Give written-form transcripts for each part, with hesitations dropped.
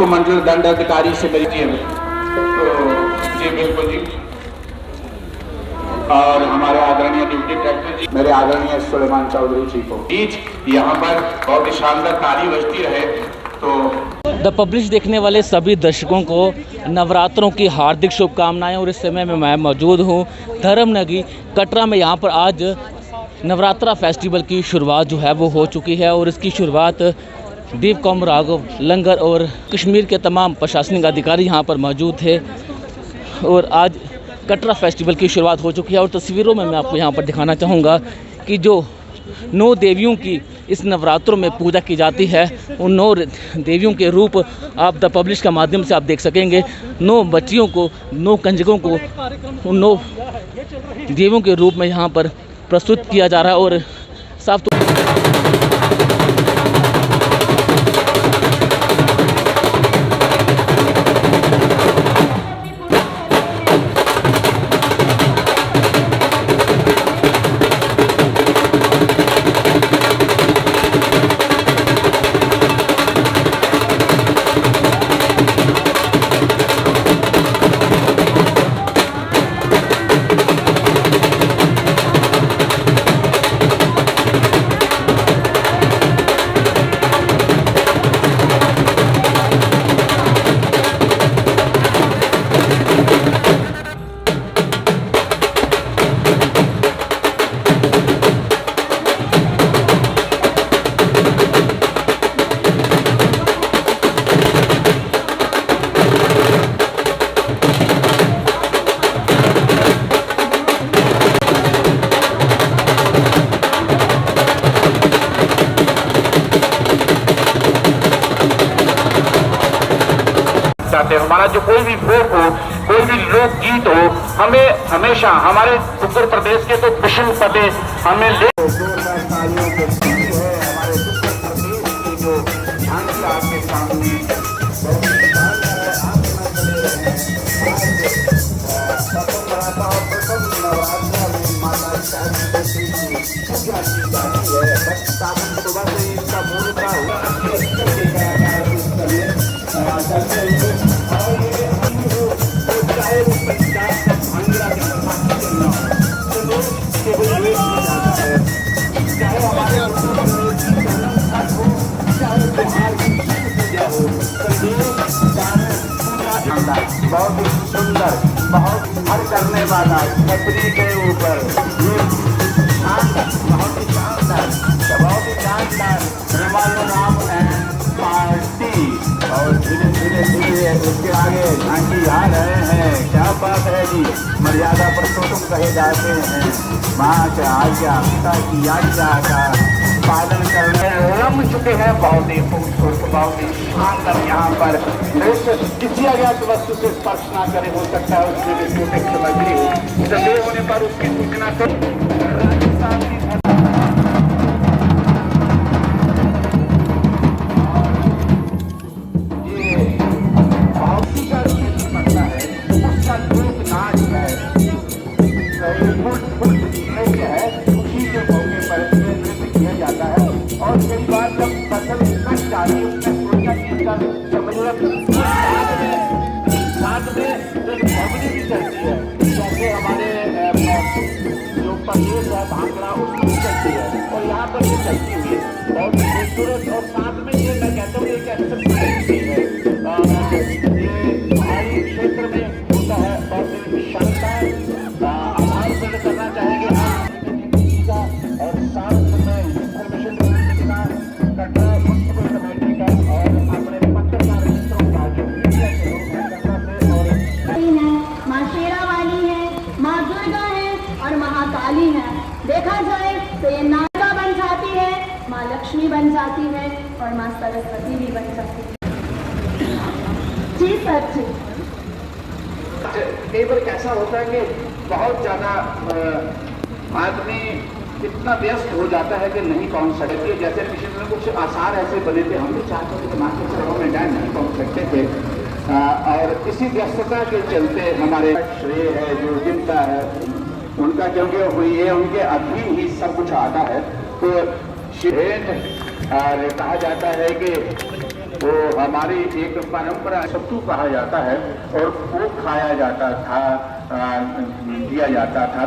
उप मंडल दंड अधिकारी से मेरी तो जी बिल्कुल जी। और हमारे आदरणीय डिप्टी कलेक्टर जी, मेरे आदरणीय सुलेमान चौधरी जी को बीच यहाँ पर बहुत ही शानदार ताली बजती रहे। तो द पब्लिश देखने वाले सभी दर्शकों को नवरात्रों की हार्दिक शुभकामनाएं। और इस समय में मैं मौजूद हूँ धर्मनगरी कटरा में। यहाँ पर आज नवरात्रा फेस्टिवल की शुरुआत जो है वो हो चुकी है और इसकी शुरुआत दीप कौम राघव लंगर और कश्मीर के तमाम प्रशासनिक अधिकारी यहाँ पर मौजूद थे और आज कटरा फेस्टिवल की शुरुआत हो चुकी है। और तस्वीरों में मैं आपको यहाँ पर दिखाना चाहूँगा कि जो 9 देवियों की इस नवरात्रों में पूजा की जाती है, उन 9 देवियों के रूप आप द पब्लिश का माध्यम से आप देख सकेंगे। 9 बच्चियों को, 9 कंजकों को उन 9 देवियों के रूप में यहाँ पर प्रस्तुत किया जा रहा है। और साफ हमारा जो कोई भी फोक हो, कोई भी लोकगीत हो, हमें हमेशा हमारे उत्तर प्रदेश के तो विष्णु पते हमें ले बहुत ही सुंदर, बहुत हर करने वाला छतरी के ऊपर शानदार, बहुत ही शानदार, बहुत ही शानदार नाम पार्टी। और धीरे धीरे धीरे उसके आगे झांकी आ रहे हैं। क्या बात है जी, मर्यादा पुरुषोत्तम कहे जाते हैं। माँ के आज्ञा, पिता की आज्ञा का पालन करने रम चुके हैं। बहुत ही खूबसूरत, बहुत ही शानदार यहाँ पर दृश्य किसी अज्ञात वस्तु से स्पर्श ना करे, हो सकता है उसमें भी छोटे सामग्री हो, संदेह होने पर उसकी सूचना राजस्थान की भांगड़ा उसकी चलती है और यहाँ पर ये चलती हुई है बहुत खूबसूरत। और साथ में ये मैं कहता हूँ एक एक्सरसाइज भी है, ये पहाड़ी क्षेत्र में होता है और शानदार आधार पर करना चाहेंगे और साथ में इंफॉर्मेशन कटरा म्युनिसिपल कमेटी का और अपने पत्रकार मित्रों का जो मीडिया के लोग हैं और माँ शेरा वाली है, माँ दुर्गा है और महाकाली है। देखा जाए तो ये नागा बन जाती है, माँ लक्ष्मी बन जाती है और माँ सरस्वती भी बन जाती है। जी सर जी। कई बार ऐसा होता है कि बहुत ज़्यादा आदमी इतना व्यस्त हो जाता है कि नहीं पहुंच सकते। जैसे पिछले दिनों कुछ आसार ऐसे बने थे, हम भी चाहते थे माँ के चरणों में जाए, नहीं पहुंच सकते थे। और इसी व्यस्तता के चलते हमारे श्रेय है जो जिनका है उनका, क्योंकि ये उनके अधीन ही सब कुछ आता है। तो कहा जाता है कि वो हमारी एक परंपरा सत्तू कहा जाता है और वो खाया जाता था, दिया जाता था।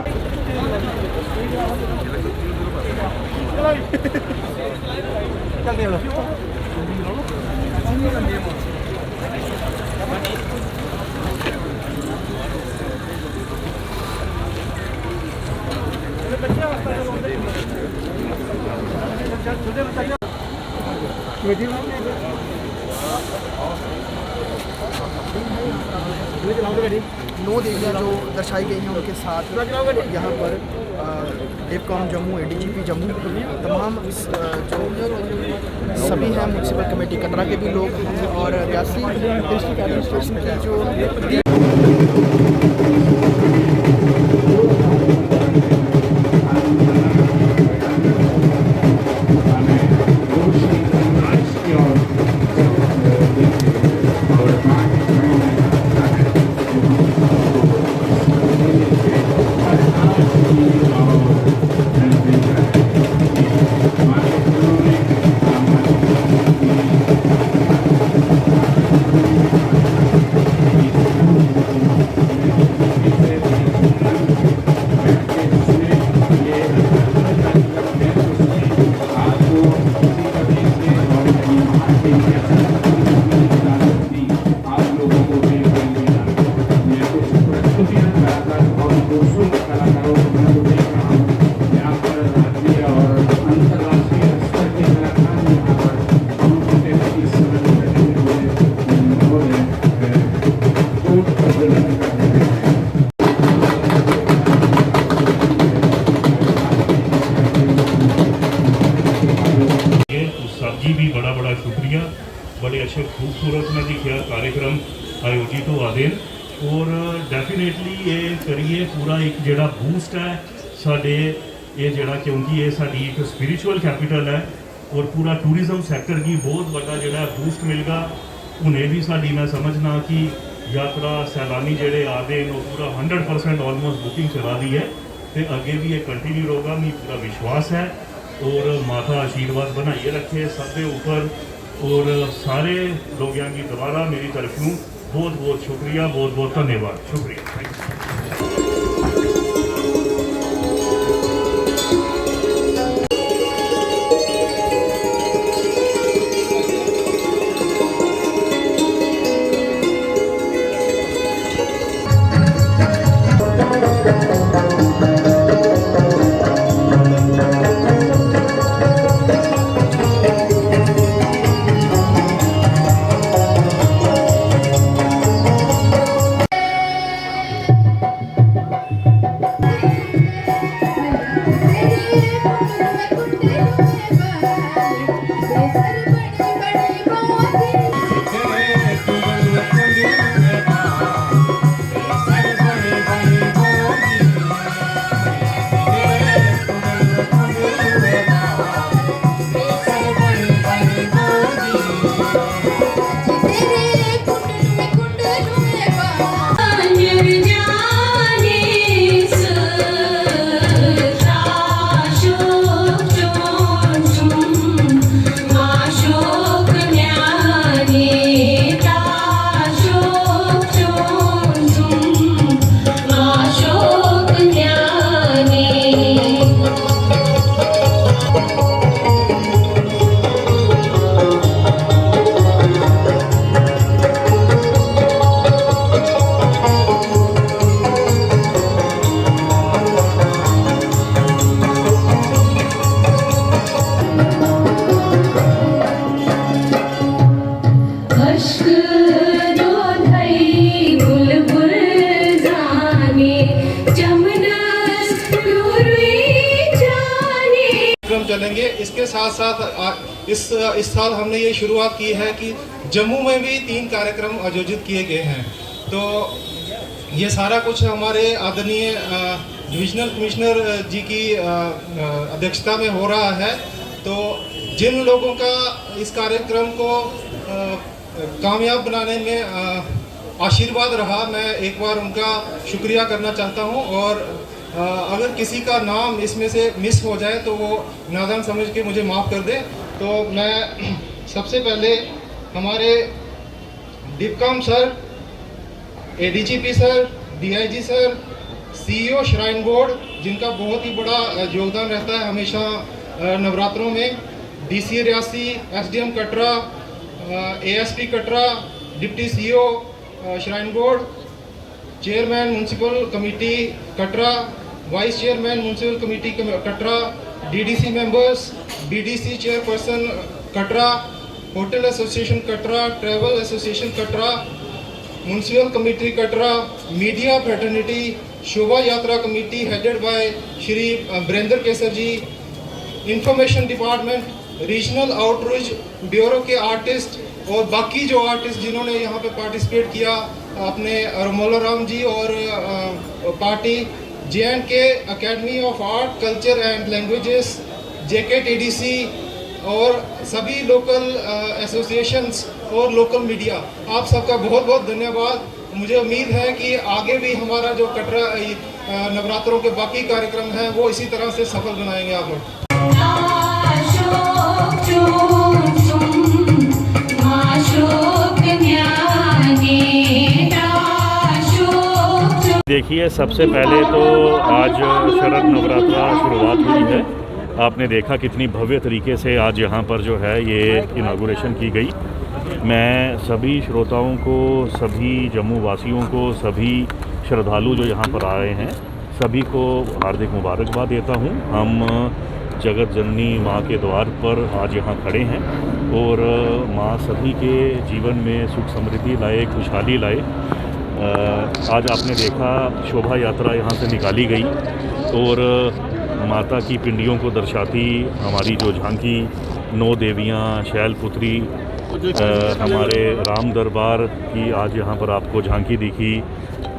नौ देवियाँ जो दर्शाई गई हैं उनके साथ यहाँ पर डेपकॉम जम्मू, एडीजीपी जम्मू, तमाम जो सभी हैं म्यूनसिपल कमेटी कतरा के भी लोग हैं और रियासी डिस्ट्रिक्ट एडमिनिस्ट्रेशन की जो बड़े अच्छे खूबसूरत मैं दिखा कार्यक्रम आयोजित हो आदे और डेफिनेटली ये करिए पूरा एक जड़ा बूस्ट है साडे ये जड़ा क्योंकि ये साडी एक स्पिरिचुअल कैपिटल है और पूरा टूरिज्म सैक्टर की बहुत बड़ा जड़ा बूस्ट मिलेगा। उन्हें भी साडी मैं समझना कि यात्रा सैलानी जड़े आदे वो पूरा 100% ऑलमोस्ट बुकिंग चला दी है तो अगे भी ये कंटिन्यू होगा, मुझे पूरा विश्वास है और माता आशीर्वाद बनाइए रखे सबके ऊपर और सारे लोगों की दोबारा मेरी तरफों बहुत बहुत शुक्रिया, बहुत बहुत धन्यवाद, शुक्रिया। चलेंगे। इसके साथ साथ इस साल हमने ये शुरुआत की है कि जम्मू में भी 3 कार्यक्रम आयोजित किए गए हैं। तो ये सारा कुछ हमारे आदरणीय डिविजनल कमिश्नर जी की अध्यक्षता में हो रहा है। तो जिन लोगों का इस कार्यक्रम को कामयाब बनाने में आशीर्वाद रहा, मैं एक बार उनका शुक्रिया करना चाहता हूं। और अगर किसी का नाम इसमें से मिस हो जाए तो वो नादान समझ के मुझे माफ़ कर दे। तो मैं सबसे पहले हमारे Div Com sir, ADGP sir, DIG sir, CEO shrine board, जिनका बहुत ही बड़ा योगदान रहता है हमेशा नवरात्रों में, DC Reasi, SDM Katra, ASP Katra, deputy CEO shrine board, chairman municipal committee Katra, vice chairman municipal committee Katra, DDC members, BDC chairperson Katra, hotel association Katra, travel association Katra, municipal committee Katra, media fraternity, शोभा यात्रा committee headed by Shri Brendra Kesar ji, information department, regional outreach bureau के artist और बाकी जो artist जिन्होंने यहाँ पे participate किया, अपने रमोला राम जी और party, JNK academy of art culture and languages, JKTDC और सभी लोकल एसोसिएशंस और लोकल मीडिया, आप सबका बहुत बहुत धन्यवाद। मुझे उम्मीद है कि आगे भी हमारा जो कटरा नवरात्रों के बाकी कार्यक्रम हैं वो इसी तरह से सफल बनाएंगे आप लोग। देखिए, सबसे पहले तो आज शरद नवरात्रा शुरुआत हुई है। आपने देखा कितनी भव्य तरीके से आज यहाँ पर जो है ये इनागुरेशन की गई। मैं सभी श्रोताओं को, सभी जम्मू वासियों को, सभी श्रद्धालु जो यहाँ पर आए हैं सभी को हार्दिक मुबारकबाद देता हूँ। हम जगत जननी माँ के द्वार पर आज यहाँ खड़े हैं और माँ सभी के जीवन में सुख समृद्धि लाए, खुशहाली लाए। आज आपने देखा शोभा यात्रा यहाँ से निकाली गई और माता की पिंडियों को दर्शाती हमारी जो झांकी, 9 देवियाँ, शैलपुत्री, हमारे राम दरबार की आज यहाँ पर आपको झांकी दिखी।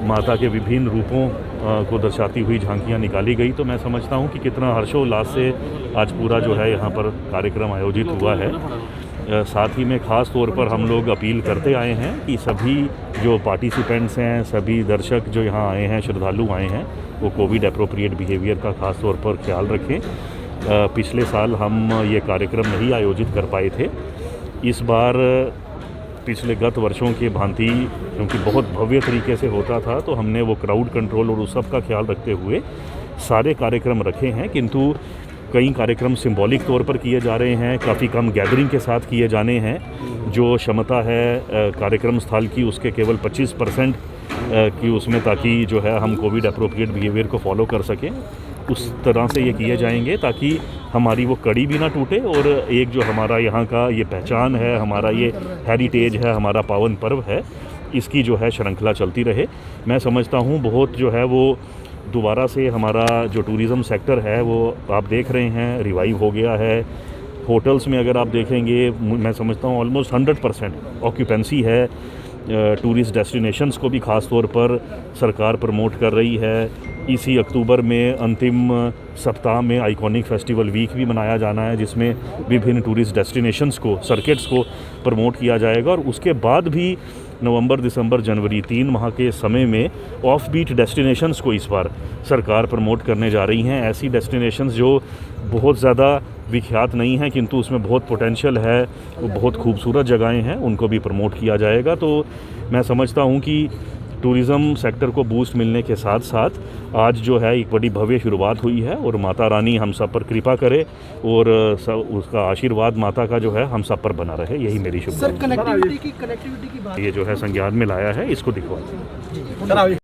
माता के विभिन्न रूपों को दर्शाती हुई झांकियाँ निकाली गई। तो मैं समझता हूँ कि कितना हर्षोल्लास से आज पूरा जो है यहाँ पर कार्यक्रम आयोजित हुआ है। साथ ही में ख़ास तौर पर हम लोग अपील करते आए हैं कि सभी जो पार्टिसिपेंट्स हैं, सभी दर्शक जो यहाँ आए हैं, श्रद्धालु आए हैं, वो कोविड एप्रोप्रिएट बिहेवियर का ख़ास तौर पर ख्याल रखें। पिछले साल हम ये कार्यक्रम नहीं आयोजित कर पाए थे। इस बार पिछले गत वर्षों की भांति, क्योंकि बहुत भव्य तरीके से होता था, तो हमने वो क्राउड कंट्रोल और उस सब का ख्याल रखते हुए सारे कार्यक्रम रखे हैं। किंतु कई कार्यक्रम सिंबॉलिक तौर पर किए जा रहे हैं, काफ़ी कम गैदरिंग के साथ किए जाने हैं। जो क्षमता है कार्यक्रम स्थल की उसके केवल 25% की उसमें, ताकि जो है हम कोविड एप्रोप्रिएट बिहेवियर को फॉलो कर सकें। उस तरह से ये किए जाएंगे ताकि हमारी वो कड़ी भी ना टूटे और एक जो हमारा यहाँ का ये पहचान है, हमारा ये हेरिटेज है, हमारा पावन पर्व है, इसकी जो है श्रृंखला चलती रहे। मैं समझता हूँ बहुत जो है वो दोबारा से हमारा जो टूरिज़म सेक्टर है वो आप देख रहे हैं रिवाइव हो गया है। होटल्स में अगर आप देखेंगे, मैं समझता हूँ ऑलमोस्ट 100% ऑक्यूपेंसी है। टूरिस्ट डेस्टिनेशंस को भी ख़ास तौर पर सरकार प्रमोट कर रही है। इसी अक्टूबर में अंतिम सप्ताह में आइकॉनिक फेस्टिवल वीक भी मनाया जाना है, जिसमें विभिन्न टूरिस्ट डेस्टिनेशंस को, सर्किट्स को प्रमोट किया जाएगा। और उसके बाद भी नवंबर, दिसंबर, जनवरी 3 माह के समय में ऑफ बीट डेस्टिनेशंस को इस बार सरकार प्रमोट करने जा रही हैं। ऐसी डेस्टिनेशंस जो बहुत ज़्यादा विख्यात नहीं हैं किंतु उसमें बहुत पोटेंशियल है, वो बहुत खूबसूरत जगहें हैं, उनको भी प्रमोट किया जाएगा। तो मैं समझता हूँ कि टूरिज़म सेक्टर को बूस्ट मिलने के साथ साथ आज जो है एक बड़ी भव्य शुरुआत हुई है और माता रानी हम सब पर कृपा करे और उसका आशीर्वाद माता का जो है हम सब पर बना रहे, यही मेरी शुभकामना। कनेक्टिविटी की बात ये जो है संज्ञान में लाया है, इसको दिखवा।